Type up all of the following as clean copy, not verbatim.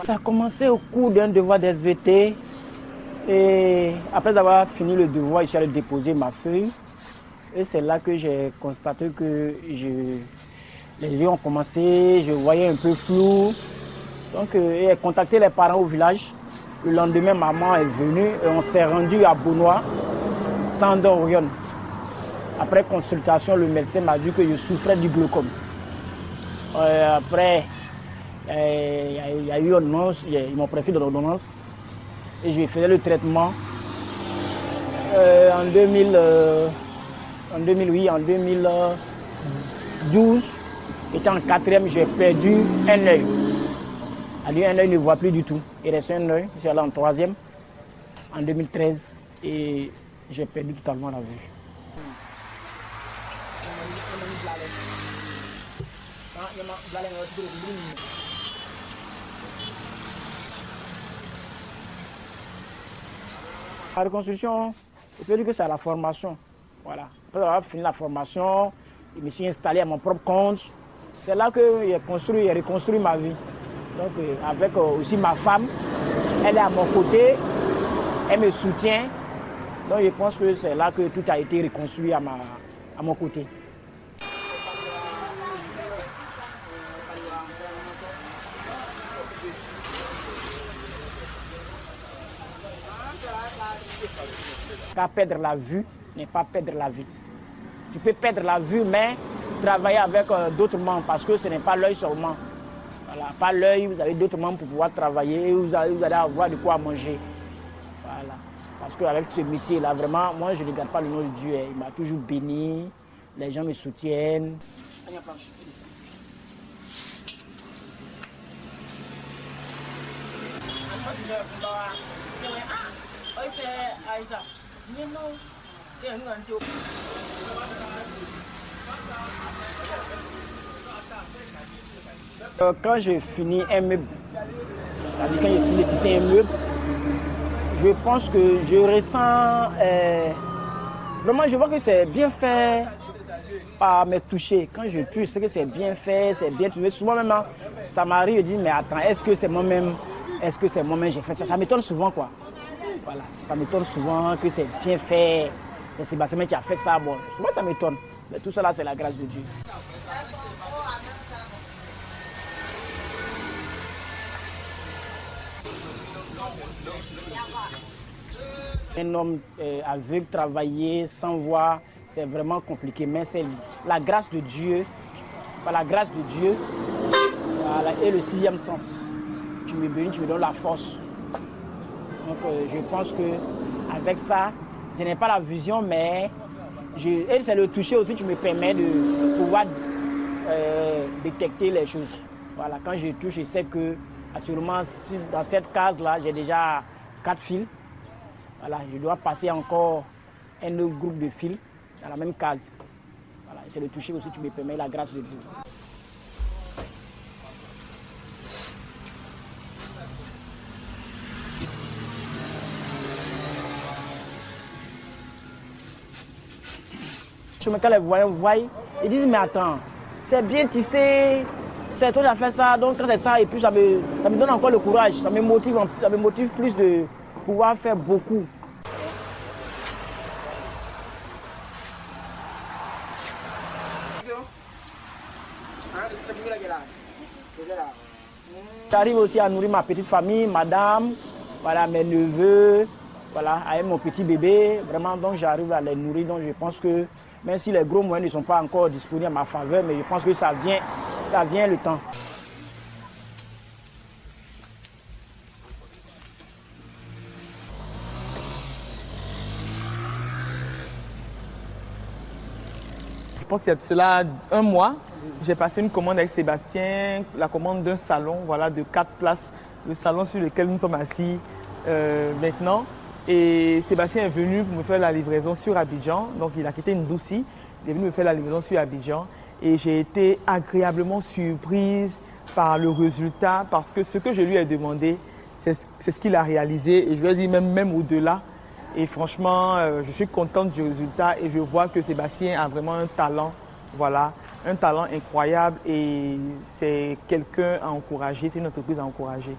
Ça a commencé au cours d'un devoir d'SVT et après avoir fini le devoir, je suis allé déposer ma feuille et c'est là que j'ai constaté que les yeux ont commencé, je voyais un peu flou. Donc j'ai contacté les parents au village. Le lendemain, maman est venue et on s'est rendu à Beaunois, Sandor-Orion. Après consultation, le médecin m'a dit que je souffrais du glaucome. Après, il y a eu une ordonnance, ils m'ont prescrit de l'ordonnance et je faisais le traitement. En 2012, étant en quatrième, j'ai perdu un œil. Un œil ne voit plus du tout. Il reste un œil, je suis allé en troisième en 2013 et j'ai perdu totalement la vue. La reconstruction, je peux dire que c'est la formation. Voilà. Après avoir fini la formation, je me suis installé à mon propre compte. C'est là que j'ai reconstruit ma vie. Donc avec aussi ma femme, elle est à mon côté, elle me soutient. Donc je pense que c'est là que tout a été reconstruit à mon côté. Car perdre la vue n'est pas perdre la vie. Tu peux perdre la vue, mais travailler avec d'autres membres parce que ce n'est pas l'œil seulement. Voilà, pas l'œil, vous avez d'autres membres pour pouvoir travailler, vous allez avoir de quoi manger. Voilà. Parce qu'avec ce métier-là, vraiment, moi je ne regarde pas le nom de Dieu. Il m'a toujours béni, les gens me soutiennent. Quand j'ai fini un meuble, c'est-à-dire quand j'ai fini de tisser un meuble, je pense que je ressens, vraiment je vois que c'est bien fait par me toucher. Quand je touche, c'est que c'est bien fait, c'est bien trouvé. Souvent même, ça m'arrive de dire, mais attends, est-ce que c'est moi-même j'ai fait ça? Ça m'étonne souvent quoi. Voilà, ça m'étonne souvent que c'est bien fait. C'est Sébastien qui a fait ça. Bon, souvent ça m'étonne. Mais tout cela, c'est la grâce de Dieu. Un homme aveugle, travailler sans voir, c'est vraiment compliqué. Mais c'est la grâce de Dieu, par la grâce de Dieu, voilà, et le sixième sens. Tu me bénis, tu me donnes la force. Donc je pense qu'avec ça, je n'ai pas la vision, mais et c'est le toucher aussi qui me permet de pouvoir détecter les choses. Voilà, quand je touche, je sais que actuellement, dans cette case-là, j'ai déjà 4 fils. Voilà, je dois passer encore un autre groupe de fils dans la même case. Voilà, c'est le toucher aussi qui me permet la grâce de Dieu. Quand les voyants voient, ils disent mais attends, c'est bien tissé, c'est toi qui as fait ça, donc quand c'est ça, et puis ça me donne encore le courage, ça me motive plus de pouvoir faire beaucoup. J'arrive aussi à nourrir ma petite famille, madame, voilà, mes neveux, voilà, avec mon petit bébé, vraiment, donc j'arrive à les nourrir, donc je pense que même si les gros moyens ne sont pas encore disponibles à ma faveur, mais je pense que ça vient le temps. Je pense qu'il y a de cela un mois, j'ai passé une commande avec Sébastien, la commande d'un salon, voilà, de 4 places, le salon sur lequel nous sommes assis maintenant. Et Sébastien est venu pour me faire la livraison sur Abidjan. Donc il a quitté Ndouci, il est venu me faire la livraison sur Abidjan. Et j'ai été agréablement surprise par le résultat parce que ce que je lui ai demandé, c'est ce qu'il a réalisé et je vais dire même au-delà. Et franchement, je suis contente du résultat et je vois que Sébastien a vraiment un talent, voilà, un talent incroyable et c'est quelqu'un à encourager, c'est une entreprise à encourager.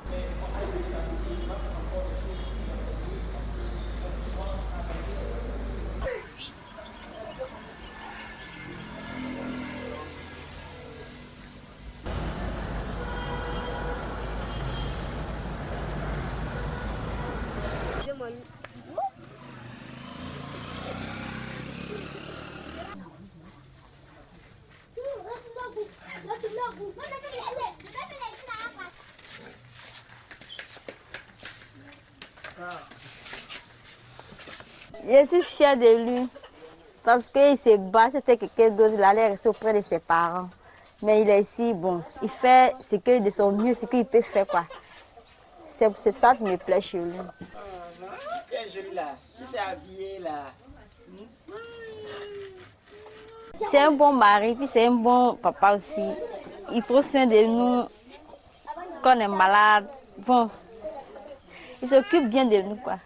Je suis fière de lui parce qu'il se bat, c'était quelqu'un d'autre, il allait rester auprès de ses parents. Mais il est ici, bon, il fait ce que de son mieux, ce qu'il peut faire, quoi. C'est ça qui me plaît chez lui. Quelle jolie là, tu s'est habillé là. C'est un bon mari, puis c'est un bon papa aussi. Il prend soin de nous quand on est malade. Bon, il s'occupe bien de nous, quoi.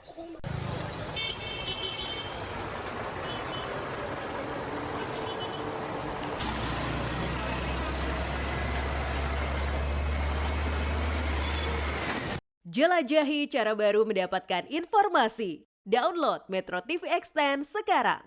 Jelajahi cara baru mendapatkan informasi. Download Metro TV Extend sekarang.